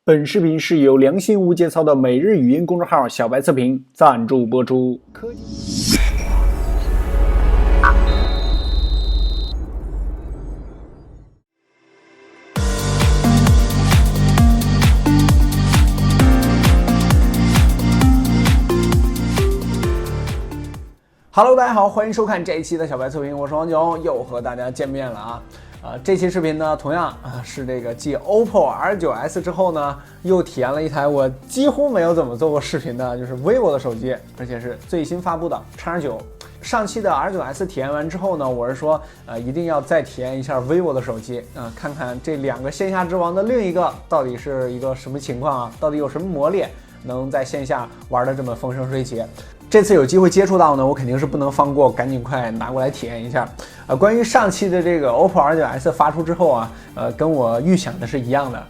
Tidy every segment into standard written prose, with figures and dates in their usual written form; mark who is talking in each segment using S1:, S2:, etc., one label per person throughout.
S1: 本视频是由良心无节操的每日语音公众号小白测评赞助播出。Hello， 大家好，欢迎收看这一期的小白测评，我是王炯，又和大家见面了啊。这期视频呢，同样是这个继 OPPO R9S 之后呢，又体验了一台我几乎没有怎么做过视频的，就是 vivo 的手机，而且是最新发布的 X9。上期的 R9S 体验完之后呢，我是说，一定要再体验一下 vivo 的手机，看看这两个线下之王的另一个到底是一个什么情况啊？到底有什么魔力能在线下玩得这么风生水起？这次有机会接触到呢，我肯定是不能放过，赶紧快拿过来体验一下。关于上期的这个 OPPO R9S 发出之后啊，跟我预想的是一样的，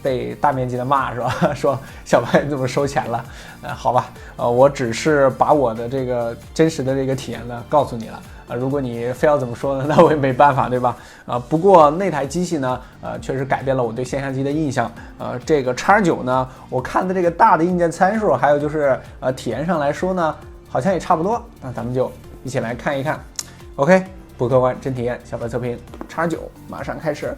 S1: 被大面积的骂是吧？说小白你怎么收钱了？好吧，我只是把我的这个真实的这个体验呢告诉你了。如果你非要怎么说呢，那我也没办法，对吧？不过那台机器呢，确实改变了我对线下机的印象。这个 X9 呢，我看的这个大的硬件参数，还有就是体验上来说呢，好像也差不多。那咱们就一起来看一看。OK， 不客观真体验，小白测评 X9 马上开始。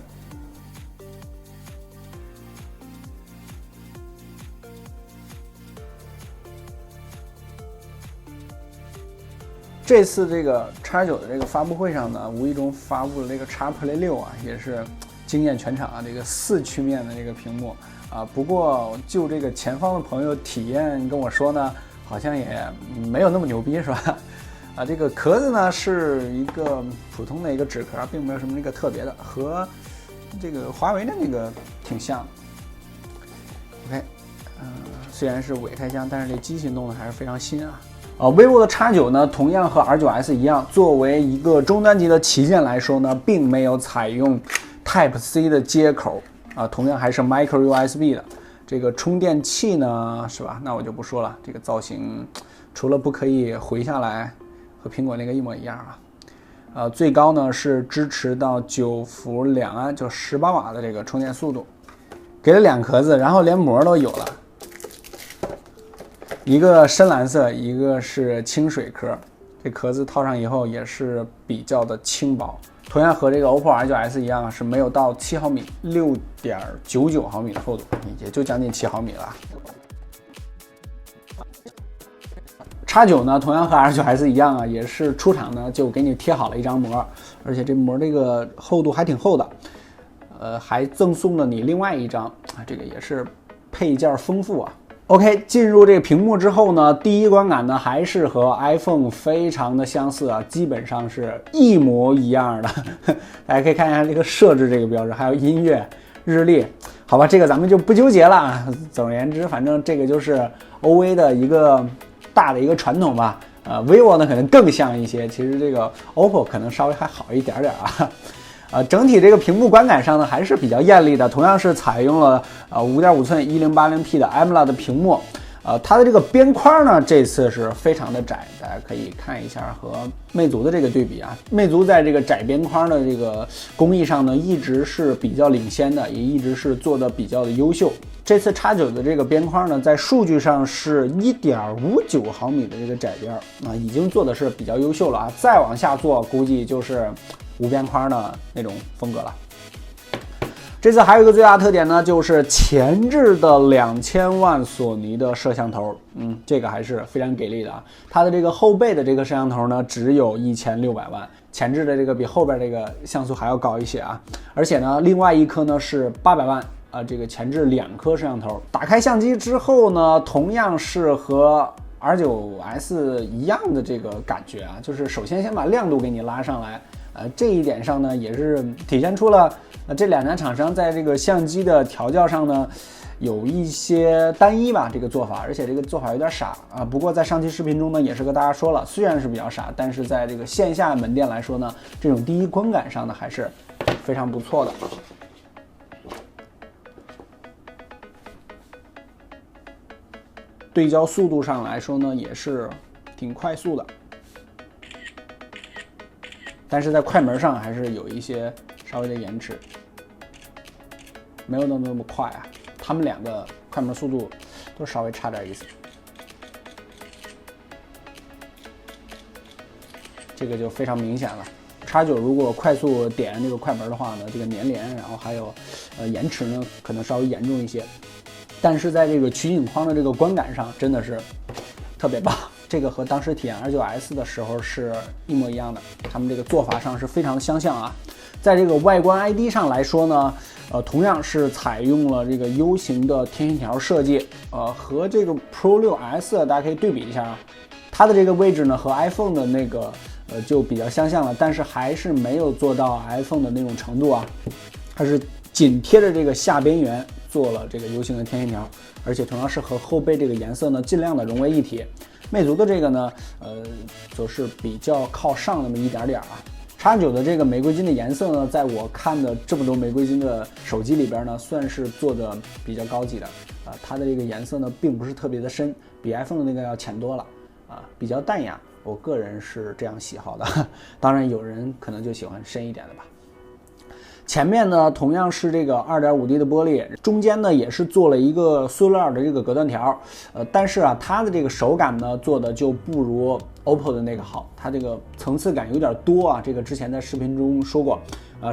S1: 这次这个 X9 的这个发布会上呢，无意中发布了这个 Xplay 6啊，也是惊艳全场啊，这个4曲面的这个屏幕啊。不过就这个前方的朋友体验跟我说呢，好像也没有那么牛逼，是吧？这个壳子呢是一个普通的一个纸壳，并没有什么那个特别的，和这个华为的那个挺像的。OK，虽然是伪开箱，但是这机器弄得还是非常新啊。vivo 的 X9 呢，同样和 R9S 一样，作为一个终端级的旗舰来说呢，并没有采用 Type-C 的接口同样还是 Micro USB 的。这个充电器呢，是吧？那我就不说了，这个造型除了不可以回下来，和苹果那个一模一样啊。最高呢是支持到9伏2安，就18瓦的这个充电速度，给了2壳子，然后连膜都有了。一个深蓝色，一个是清水壳，这壳子套上以后也是比较的轻薄，同样和这个 OPPO R9S 一样，是没有到7毫米，6.99毫米的厚度，也就将近7毫米了。X9 呢，同样和 R9S 一样啊，也是出厂呢就给你贴好了一张膜，而且这膜这个厚度还挺厚的，还赠送了你另外一张这个也是配件丰富啊。OK， 进入这个屏幕之后呢，第一观感呢还是和 iPhone 非常的相似啊，基本上是一模一样的。大家可以看一下这个设置这个标志，还有音乐、日历，好吧，这个咱们就不纠结了。总而言之，反正这个就是 OV 的一个大的一个传统吧。vivo 呢可能更像一些，其实这个 OPPO 可能稍微还好一点啊。整体这个屏幕观感上呢还是比较艳丽的，同样是采用了5.5寸 1080p 的 AMOLED 的屏幕，它的这个边框呢这次是非常的窄，大家可以看一下和魅族的这个对比啊。魅族在这个窄边框的这个工艺上呢一直是比较领先的，也一直是做的比较的优秀。这次 X9 的这个边框呢，在数据上是 1.59毫米的这个窄边已经做的是比较优秀了啊。再往下做，估计就是无边框的那种风格了。这次还有一个最大特点呢，就是前置的2000万索尼的摄像头，这个还是非常给力的啊。它的这个后背的这个摄像头呢，只有1600万，前置的这个比后边这个像素还要高一些啊。而且呢，另外一颗呢是800万。这个前置2颗摄像头，打开相机之后呢，同样是和 R9S 一样的这个感觉啊，就是首先把亮度给你拉上来，这一点上呢也是体现出了这两家厂商在这个相机的调教上呢有一些单一吧这个做法，而且这个做法有点傻啊。不过在上期视频中呢也是跟大家说了，虽然是比较傻，但是在这个线下门店来说呢，这种第一观感上呢还是非常不错的。对焦速度上来说呢，也是挺快速的，但是在快门上还是有一些稍微的延迟，没有那么快啊。它们两个快门速度都稍微差点意思。这个就非常明显了。X9如果快速点这个快门的话呢，这个粘连，然后还有延迟呢，可能稍微严重一些。但是在这个取景框的这个观感上，真的是特别棒。这个和当时体验 R9S 的时候是一模一样的，他们这个做法上是非常的相像啊。在这个外观 ID 上来说呢，同样是采用了这个 U 型的天线条设计，和这个 Pro 6S 大家可以对比一下啊，它的这个位置呢和 iPhone 的那个就比较相像了，但是还是没有做到 iPhone 的那种程度啊，它是紧贴着这个下边缘做了这个 U 型的天线条，而且同样是和后背这个颜色呢尽量的融为一体。魅族的这个呢，就是比较靠上那么一点点啊。X9的这个玫瑰金的颜色呢，在我看的这么多玫瑰金的手机里边呢，算是做的比较高级的啊。它的这个颜色呢，并不是特别的深，比 iPhone 的那个要浅多了啊，比较淡雅。我个人是这样喜好的，当然有人可能就喜欢深一点的吧。前面呢同样是这个 2.5D 的玻璃，中间呢也是做了一个塑料的这个隔断条，但是啊它的这个手感呢做的就不如 OPPO 的那个好，它这个层次感有点多啊，这个之前在视频中说过。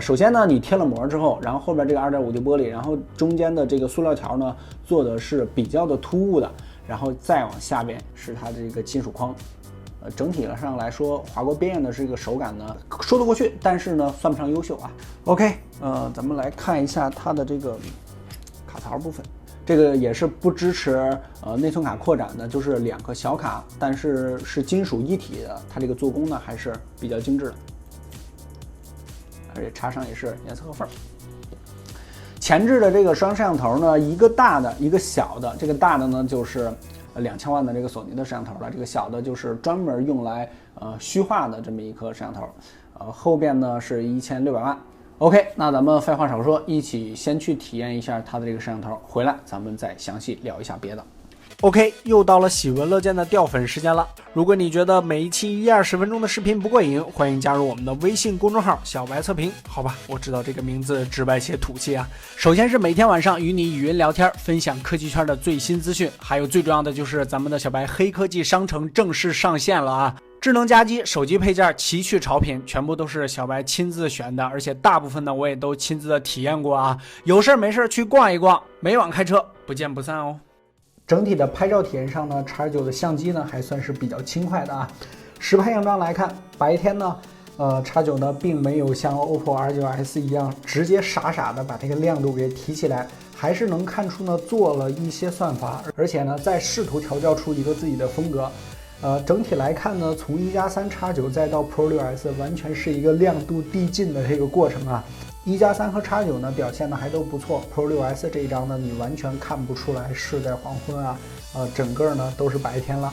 S1: 首先呢你贴了膜之后，然后后边这个 2.5D 玻璃，然后中间的这个塑料条呢做的是比较的突兀的，然后再往下边是它的这个金属框。整体上来说，划过边缘的这个手感呢，说得过去，但是呢，算不上优秀啊。OK，咱们来看一下它的这个卡槽部分，这个也是不支持内存卡扩展的，就是2个小卡，但是是金属一体的，它这个做工呢还是比较精致的，而且插上也是严丝合缝。前置的这个双摄像头呢，一个大的，一个小的，这个大的呢就是2000万的这个索尼的摄像头了，这个小的就是专门用来虚化的这么一颗摄像头，后边呢是1600万。OK， 那咱们废话少说，一起先去体验一下它的这个摄像头，回来咱们再详细聊一下别的。OK， 又到了喜闻乐见的掉粉时间了。如果你觉得每一期1-20分钟的视频不过瘾，欢迎加入我们的微信公众号小白测评。好吧，我知道这个名字直白且土气啊。首先是每天晚上与你语音聊天，分享科技圈的最新资讯，还有最重要的就是咱们的小白黑科技商城正式上线了啊！智能家机、手机配件奇趣潮品，全部都是小白亲自选的，而且大部分呢我也都亲自的体验过啊。有事没事去逛一逛，每晚开车不见不散哦。整体的拍照体验上呢 ，X9 的相机呢还算是比较轻快的啊。实拍样张来看，白天呢，X9 呢并没有像 OPPO R9S 一样直接傻傻的把这个亮度给提起来，还是能看出呢做了一些算法，而且呢在试图调教出一个自己的风格。整体来看呢，从1+3 X9再到 Pro 6S， 完全是一个亮度递进的这个过程啊。1+3和 X9 呢表现的还都不错 ，Pro 6S 这一张呢你完全看不出来是在黄昏啊，整个呢都是白天了。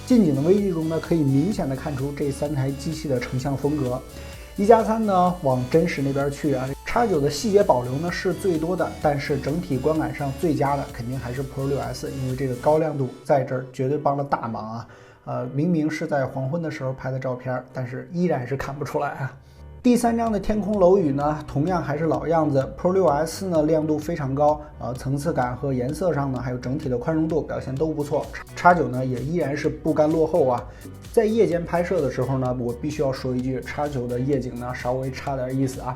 S1: 近景的微距中呢可以明显的看出这3台机器的成像风格。1+3呢往真实那边去啊 ，X9 的细节保留呢是最多的，但是整体观感上最佳的肯定还是 Pro 6S， 因为这个高亮度在这儿绝对帮了大忙啊。明明是在黄昏的时候拍的照片，但是依然是看不出来啊。第3张的天空楼宇呢，同样还是老样子 ，Pro 6S 呢亮度非常高，层次感和颜色上呢，还有整体的宽容度表现都不错。X9 呢也依然是不甘落后啊。在夜间拍摄的时候呢，我必须要说一句 ，X9 的夜景呢稍微差点意思啊。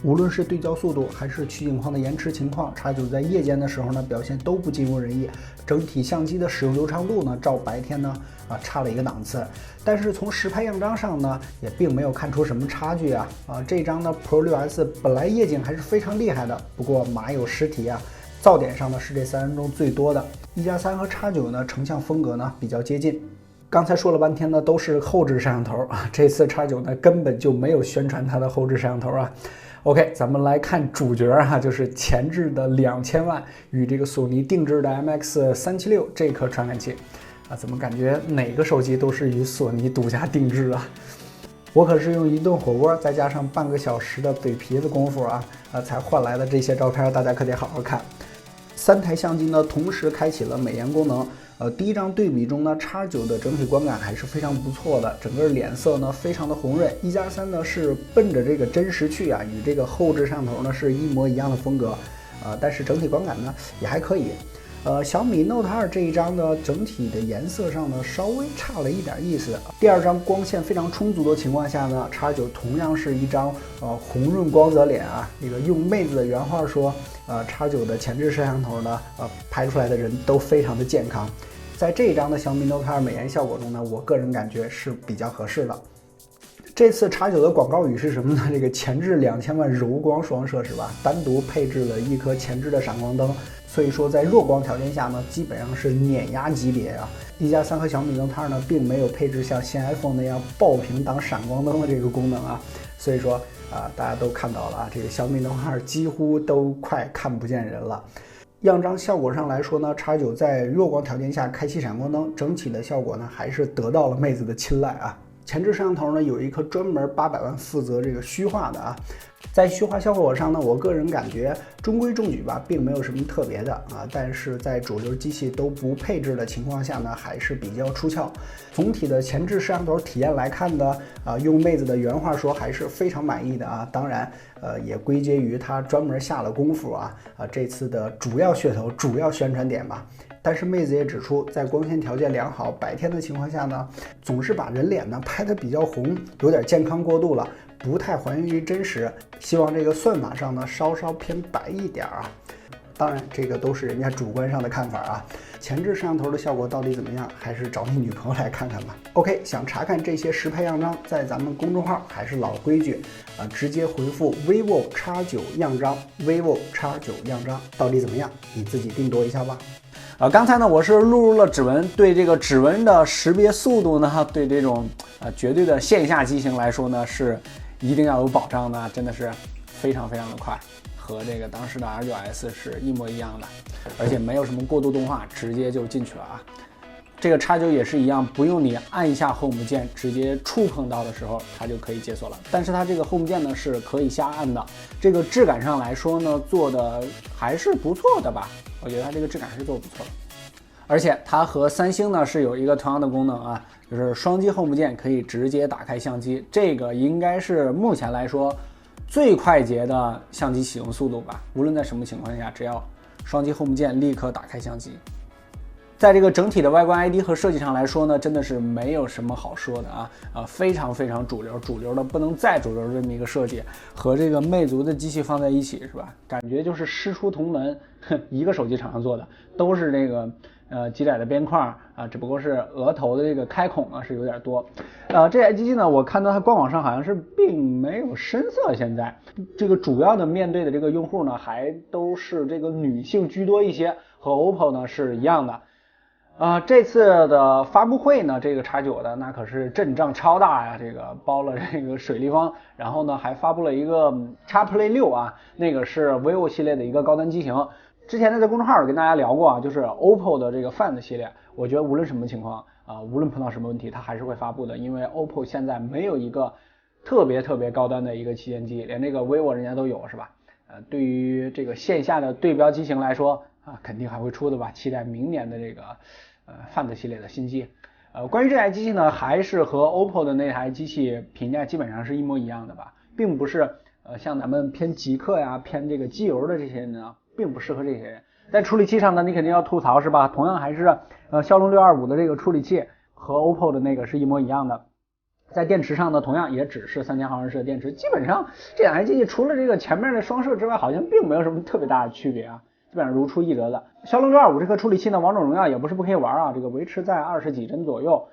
S1: 无论是对焦速度还是取景框的延迟情况 ，X9 在夜间的时候呢表现都不尽如人意。整体相机的使用流畅度呢，照白天呢差了一个档次。但是从实拍样张上呢，也并没有看出什么差距啊。这张呢 Pro 6S 本来夜景还是非常厉害的，不过马有失蹄啊。噪点上呢是这3人中最多的。1+3和 X9 呢成像风格呢比较接近。刚才说了半天呢都是后置摄像头啊，这次 X9 呢根本就没有宣传它的后置摄像头啊。OK， 咱们来看主角啊，就是前置的2000万与这个索尼定制的 MX376这颗传感器啊，怎么感觉哪个手机都是与索尼独家定制啊？我可是用一顿火锅再加上半个小时的怼皮子功夫啊，才换来的这些照片，大家可得好好看。3台相机呢同时开启了美颜功能。第一张对比中呢 ，X9 的整体观感还是非常不错的，整个脸色呢非常的红润。1+3呢是奔着这个真实去啊，与这个后置摄像头呢是一模一样的风格。但是整体观感呢也还可以。小米 Note 2这一张呢，整体的颜色上呢稍微差了一点意思。第二张光线非常充足的情况下呢，X9同样是一张红润光泽脸啊。这个用妹子的原话说，X9的前置摄像头呢，拍出来的人都非常的健康。在这一张的小米 Note 2美颜效果中呢，我个人感觉是比较合适的。这次X9的广告语是什么呢？这个前置2000万柔光双摄是吧？单独配置了一颗前置的闪光灯，所以说在弱光条件下呢，基本上是碾压级别啊。一加3和小米 Note 2呢，并没有配置像新 iPhone 那样爆屏挡闪光灯的这个功能啊，所以说大家都看到了啊，这个小米 Note 2几乎都快看不见人了。样张效果上来说呢，X9在弱光条件下开启闪光灯，整体的效果呢还是得到了妹子的青睐啊。前置摄像头呢有一颗专门800万负责这个虚化的啊，在虚化效果上呢，我个人感觉中规中矩吧，并没有什么特别的啊。但是在主流机器都不配置的情况下呢，还是比较出俏。总体的前置摄像头体验来看呢，用妹子的原话说还是非常满意的啊。当然，也归结于她专门下了功夫啊。这次的主要噱头、主要宣传点吧。但是妹子也指出，在光线条件良好、白天的情况下呢，总是把人脸呢拍得比较红，有点健康过度了，不太还原于真实。希望这个算法上呢稍稍偏白一点啊。当然，这个都是人家主观上的看法啊。前置摄像头的效果到底怎么样，还是找你女朋友来看看吧。OK， 想查看这些实拍样张，在咱们公众号还是老规矩直接回复 vivo X9 样张 ，vivo X9 样张到底怎么样，你自己定夺一下吧。刚才呢，我是录入了指纹，对这个指纹的识别速度呢，对这种绝对的线下机型来说呢，是一定要有保障的，真的是非常非常的快，和这个当时的 R9S 是一模一样的，而且没有什么过渡动画，直接就进去了啊。这个X9也是一样，不用你按一下 Home 键，直接触碰到的时候，它就可以解锁了。但是它这个 Home 键呢是可以瞎按的，这个质感上来说呢，做的还是不错的吧？我觉得它这个质感是做得不错的。而且它和三星呢是有一个同样的功能啊，就是双击 Home 键可以直接打开相机，这个应该是目前来说最快捷的相机启用速度吧。无论在什么情况下，只要双击 Home 键立刻打开相机。在这个整体的外观 ID 和设计上来说呢，真的是没有什么好说的啊，非常非常主流的不能再主流的这么一个设计，和这个魅族的机器放在一起是吧？感觉就是师出同门，一个手机厂商做的，都是这个极窄的边框啊，只不过是额头的这个开孔是有点多。这台机器呢，我看到它官网上好像是并没有深色，现在这个主要的面对的这个用户呢，还都是这个女性居多一些，和 OPPO 呢是一样的。这次的发布会呢，这个X9的那可是阵仗超大呀，这个包了这个水立方，然后呢还发布了一个 XPlay 6啊，那个是 vivo 系列的一个高端机型。之前呢在公众号有跟大家聊过啊，就是 OPPO 的这个 Find 系列，我觉得无论什么情况无论碰到什么问题，它还是会发布的，因为 OPPO 现在没有一个特别高端的一个旗舰机，连这个 vivo 人家都有是吧？对于这个线下的对标机型来说肯定还会出的吧，期待明年的这个Find 系列的新机。关于这台机器呢，还是和 OPPO 的那台机器评价基本上是一模一样的吧，并不是像咱们偏极客呀、偏这个机油的这些呢，并不适合这些人。在处理器上呢，你肯定要吐槽是吧？同样还是骁龙625的这个处理器和 OPPO 的那个是一模一样的。在电池上呢，同样也只是3000毫安时的电池，基本上这两台机器除了这个前面的双摄之外，好像并没有什么特别大的区别啊，基本上如出一辙的。骁龙625这颗处理器呢，王者荣耀也不是不可以玩啊，这个维持在20几帧左右。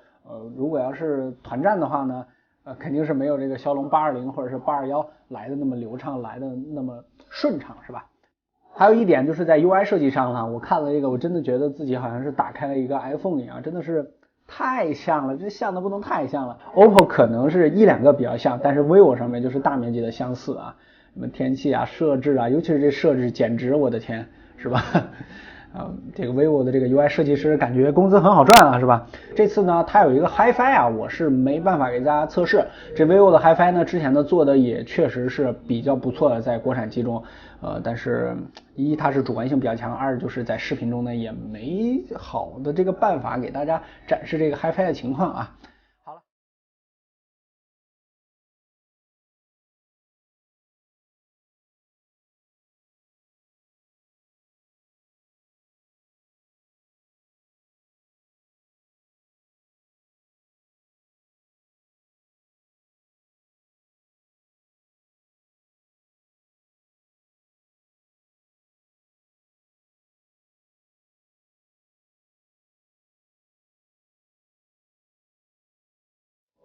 S1: 如果要是团战的话呢，肯定是没有这个骁龙820或者是821来的那么流畅，来的那么顺畅，是吧？还有一点就是在 UI 设计上呢，我看了这个，我真的觉得自己好像是打开了一个 iPhone 一样，真的是太像了，这像的不能太像了。OPPO 可能是一两个比较像，但是 vivo 上面就是大面积的相似啊，什么天气啊、设置啊，尤其是这设置简直我的天，是吧？这个 vivo 的这个 UI 设计师感觉工资很好赚啊，是吧？这次呢，它有一个 HiFi 啊，我是没办法给大家测试。这 vivo 的 HiFi 呢，之前呢做的也确实是比较不错的，在国产机中，但是一它是主观性比较强，二就是在视频中呢也没好的这个办法给大家展示这个 HiFi 的情况啊。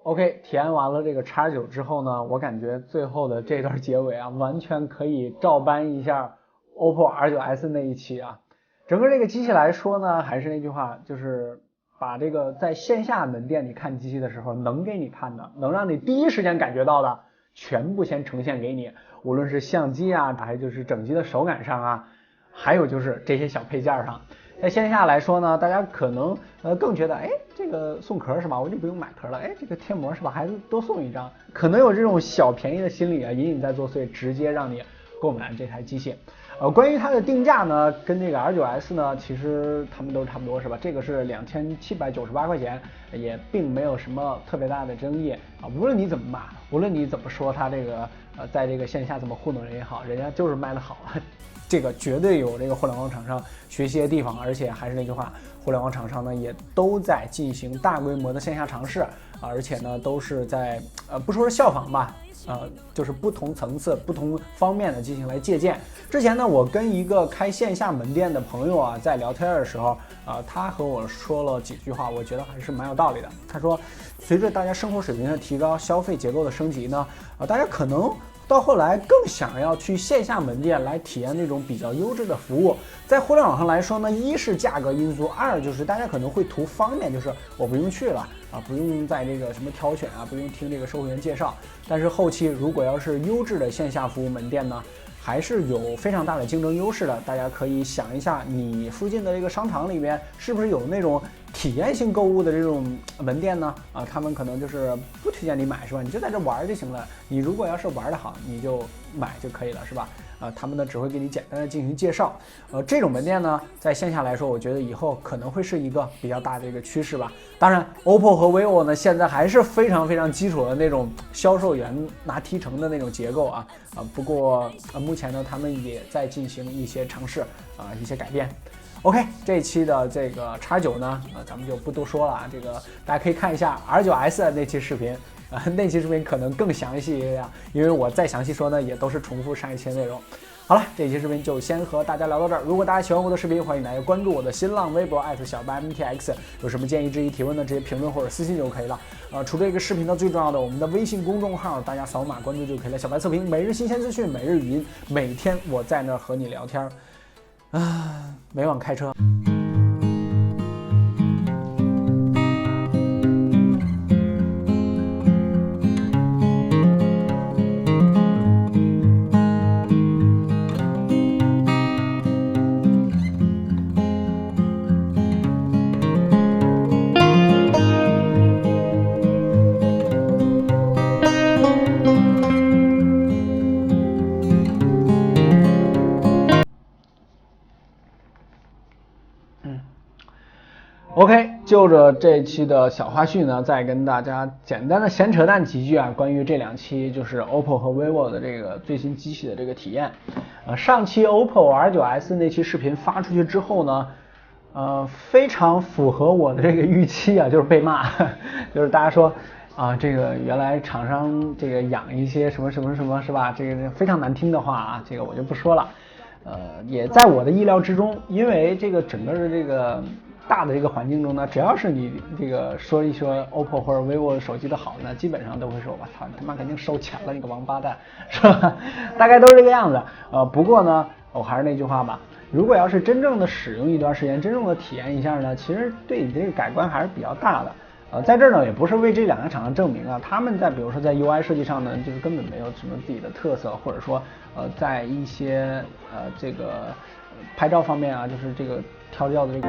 S1: OK， 体验完了这个 X9 之后呢，我感觉最后的这段结尾啊，完全可以照搬一下 OPPO R9S 那一期啊。整个这个机器来说呢，还是那句话，就是把这个在线下门店里看机器的时候能给你看的，能让你第一时间感觉到的，全部先呈现给你，无论是相机啊，还有就是整机的手感上啊，还有就是这些小配件上。在线下来说呢，大家可能更觉得，哎，这个送壳是吧？我就不用买壳了。哎，这个贴膜是吧？还多送一张，可能有这种小便宜的心理啊，隐隐在作祟，直接让你购买这台机器。关于它的定价呢，跟这个 R9S 呢，其实他们都差不多是吧？这个是2798块钱，也并没有什么特别大的争议啊。无论你怎么骂，无论你怎么说它这个在这个线下怎么糊弄人也好，人家就是卖的好。这个绝对有这个互联网厂商学习的地方，而且还是那句话，互联网厂商呢也都在进行大规模的线下尝试，而且呢都是在不说是效仿吧，就是不同层次、不同方面的进行来借鉴。之前呢，我跟一个开线下门店的朋友啊在聊天的时候，他和我说了几句话，我觉得还是蛮有道理的。他说，随着大家生活水平的提高，消费结构的升级呢，大家可能到后来更想要去线下门店来体验那种比较优质的服务。在互联网上来说呢，一是价格因素，二就是大家可能会图方便，就是我不用去了啊，不用在这个什么挑选啊，不用听这个售货员介绍。但是后期如果要是优质的线下服务门店呢，还是有非常大的竞争优势的。大家可以想一下，你附近的这个商场里面是不是有那种体验性购物的这种门店呢？他们可能就是不推荐你买是吧？你就在这玩就行了。你如果要是玩得好，你就买就可以了是吧？他们呢只会给你简单的进行介绍。这种门店呢，在线下来说，我觉得以后可能会是一个比较大的一个趋势吧。当然 ，OPPO 和 vivo 呢，现在还是非常非常基础的那种销售员拿提成的那种结构啊。不过目前呢，他们也在进行一些尝试一些改变。OK， 这一期的这个 X9 呢，咱们就不多说了啊。这个大家可以看一下 R9S 的那期视频。那期视频可能更详细一些啊，因为我再详细说呢，也都是重复上一期的内容。好了，这期视频就先和大家聊到这儿。如果大家喜欢我的视频，欢迎大家关注我的新浪微博小白 MTX， 有什么建议、质疑、提问呢？直接评论或者私信就可以了。除了这个视频呢，最重要的我们的微信公众号，大家扫码关注就可以了。小白测评，每日新鲜资讯，每日语音，每天我在那儿和你聊天每晚开车。OK， 就着这期的小花絮呢，再跟大家简单的闲扯淡几句啊，关于这两期就是 OPPO 和 vivo 的这个最新机器的这个体验。上期 OPPO R9S 那期视频发出去之后呢，非常符合我的这个预期啊，就是被骂，就是大家说这个原来厂商这个养一些什么什么什么是吧？这个非常难听的话啊，这个我就不说了。也在我的意料之中，因为这个整个的这个大的这个环境中呢，只要是你这个说一说 OPPO 或者 vivo 手机的好呢，基本上都会说我操，他妈肯定收钱了，你个王八蛋，是吧？大概都是这个样子。不过呢，我还是那句话吧，如果要是真正的使用一段时间，真正的体验一下呢，其实对你这个改观还是比较大的。在这儿呢，也不是为这两个厂商证明啊，他们在比如说在 UI 设计上呢，就是根本没有什么自己的特色，或者说在一些这个拍照方面啊，就是这个调教的这个。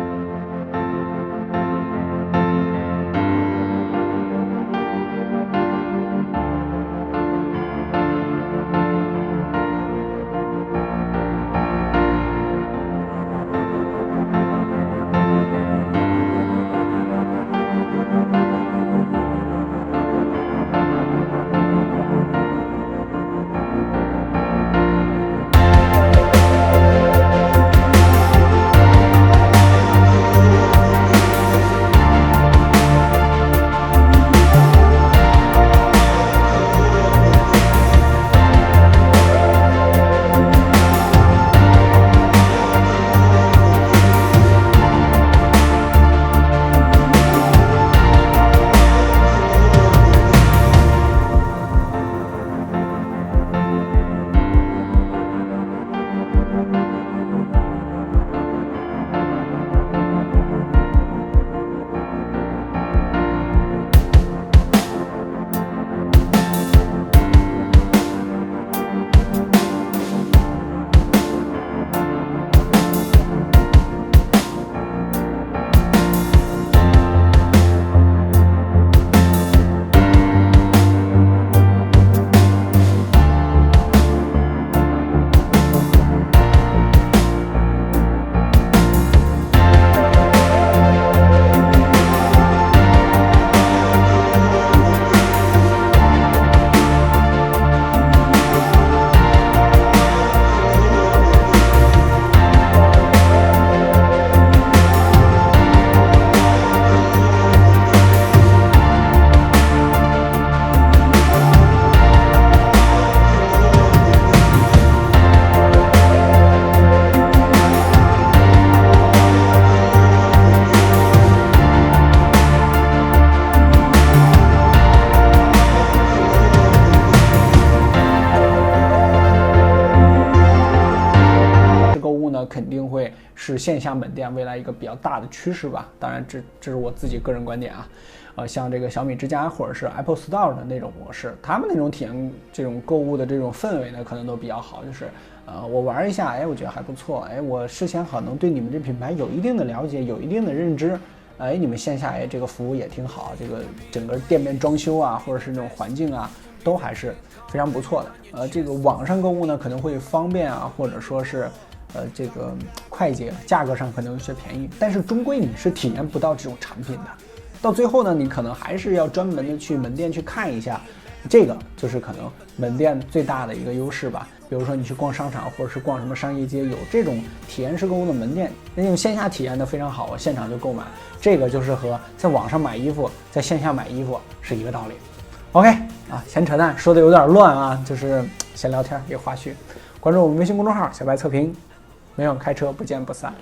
S1: 是线下门店未来一个比较大的趋势吧。当然这是我自己个人观点啊。像这个小米之家或者是 Apple Store 的那种模式，他们那种体验这种购物的这种氛围呢，可能都比较好。就是我玩一下，哎，我觉得还不错，哎，我事先可能对你们这品牌有一定的了解，有一定的认知，哎，你们线下这个服务也挺好，这个整个店面装修啊，或者是那种环境啊，都还是非常不错的。这个网上购物呢可能会方便啊，或者说是这个快捷，价格上可能有些便宜，但是终归你是体验不到这种产品的。到最后呢，你可能还是要专门的去门店去看一下，这个就是可能门店最大的一个优势吧。比如说你去逛商场或者是逛什么商业街，有这种体验式购物的门店，那种线下体验的非常好，我现场就购买。这个就是和在网上买衣服，在线下买衣服是一个道理。OK 啊，闲扯淡说的有点乱啊，就是闲聊天一个花絮。关注我们微信公众号小白测评，没有开车不见不散。